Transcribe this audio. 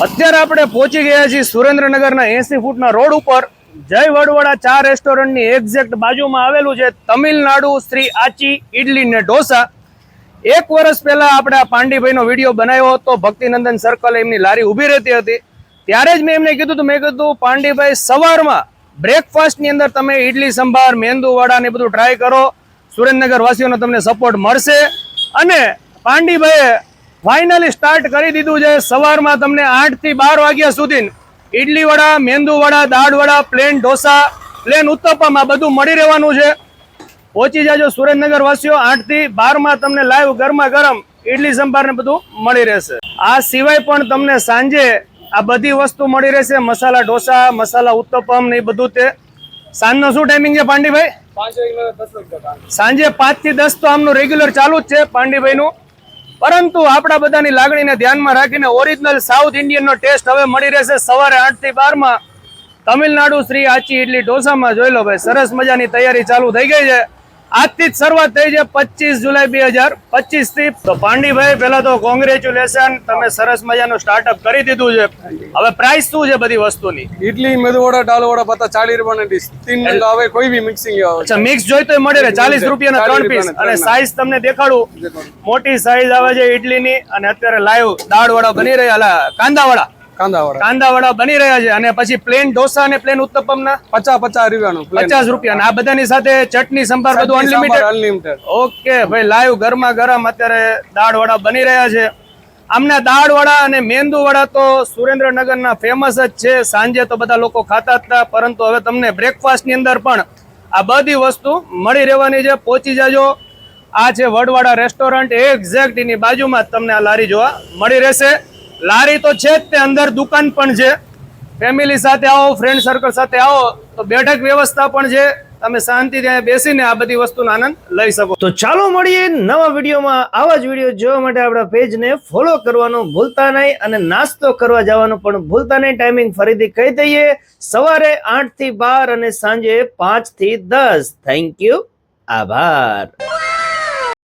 અત્યારે આપણે પહોંચી ગયા છીએ સુરેન્દ્રનગરના 80 ફૂટના રોડ ઉપર જય વડવાડા ચા રેસ્ટોરન્ટની એક્ઝેક્ટ બાજુમાં આવેલું છે તમિલનાડુ શ્રી આચી ઇડલી ને ઢોસા. 1 વર્ષ પહેલા આપણે આ પાંડીભાઈનો વિડીયો બનાવ્યો હતો. ભક્તિનંદન સર્કલ એમની લારી ઊભી રહેતી હતી. ત્યારે જ મેં એમને કીધું પાંડીભાઈ સવારમાં બ્રેકફાસ્ટની અંદર તમે ઇડલી સંભાર મેંદુ વડા ને બધું ટ્રાય કરો. સુરેન્દ્રનગર વાસીઓનો તમને સપોર્ટ મળશે. અને પાંડીભાઈએ ફાઇનલી સ્ટાર્ટ કરી દીધું છે. સવારમાં તમને 8 થી 12 વાગ્યા સુધી ઇડલી વડા મેંદુ વડા દાળ વડા પ્લેન ઢોસા પ્લેન ઉત્તપમ આ બધું મળી રહેવાનું છે. પહોંચી જાજો સુરેન્દ્રનગર વાસીઓ. 8 થી 12 માં તમને લાઈવ ગરમા ગરમ ઇડલી સંભાર ને બધું મળી રહેશે. આ સિવાય પણ તમને સાંજે આ બધી વસ્તુ મળી રહેશે. મસાલા ઢોસા મસાલા ઉત્તપમ ને એ બધું. તે સાંજનો શું ટાઈમિંગ છે પાંડીભાઈ? સાંજે 5 થી 10 તો આમનું રેગ્યુલર ચાલુ જ છે પાંડીભાઈનું. પરંતુ આપણા બધાની લાગણીને ધ્યાનમાં રાખીને ઓરિજિનલ સાઉથ ઇન્ડિયનનો ટેસ્ટ હવે મળી રહેશે સવારે 8 થી 12 માં તમિલનાડુ શ્રી આચી ઇડલી ઢોસામાં. જોઈ લો ભાઈ, સરસ મજાની તૈયારી ચાલુ થઈ ગઈ છે. આજથી જ શરૂઆત થઈ છે 25 જુલાઈ 2025 થી. તો પાંડીભાઈ પહેલા તો કોંગ્રેચ્યુલેશન, તમે સરસ મજાનું સ્ટાર્ટઅપ કરી દીધું છે. હવે પ્રાઇસ શું છે બધી વસ્તુની? इडली मेदू वड़ा डाल वड़ा पता 40 रुपया डिश 3 આવે કોઈ બી મિક્સિંગ આવે. અચ્છા, મિક્સ જોઈ તો મળે રહે. 40 રૂપિયાના 3 પીસ. અને સાઈઝ તમને દેખાડું, મોટી સાઈઝ આવે છે ઇડલીની. અને અત્યારે લાઈવ દાળ વડા બની રહ્યા, કાંદા વડા બની રહ્યા છે. અને પછી પ્લેન ઢોસા અને પ્લેન ઉત્તપમ ના 50 રૂપિયાનું 50 રૂપિયા. આ બધાની સાથે ચટણી સંભાર બધું અનલિમિટેડ. ઓકે ભાઈ, લાઈવ ગરમા ગરમ અત્યારે દાળ વડા બની રહ્યા છે. આમના દાળ વડા અને મેંદુ વડા તો સુરેન્દ્રનગરના ફેમસ જ છે. સાંજે તો બધા લોકો ખાતા જ હતા, પરંતુ હવે તમને બ્રેકફાસ્ટ ની અંદર પણ આ બધી વસ્તુ મળી રહેવાની છે. પહોંચી જાજો. આ છે વડવાડા રેસ્ટોરન્ટ. એક્ઝેક્ટ એની બાજુમાં જ તમને આ લારી જોવા મળી રહેશે. લારી તો છે જ, તે અંદર દુકાન પણ છે. ફેમિલી સાથે આવો, ફ્રેન્ડ સર્કલ સાથે આવો તો બેઠક વ્યવસ્થા પણ છે. તમે શાંતિથી બેસીને આ બધી વસ્તુનો આનંદ લઈ શકો. તો ચાલો મળીએ નવા વિડીયોમાં. આવા જ વિડીયો જોવા માટે આપણા પેજને ફોલો કરવાનું ભૂલતા નહીં અને નાસ્તો કરવા જવાનું પણ ભૂલતા નહીં. ટાઈમિંગ ફરીથી કહી દઈએ, સવારે 8 થી 12 અને સાંજે 5 થી 10. થેન્ક યુ, આભાર.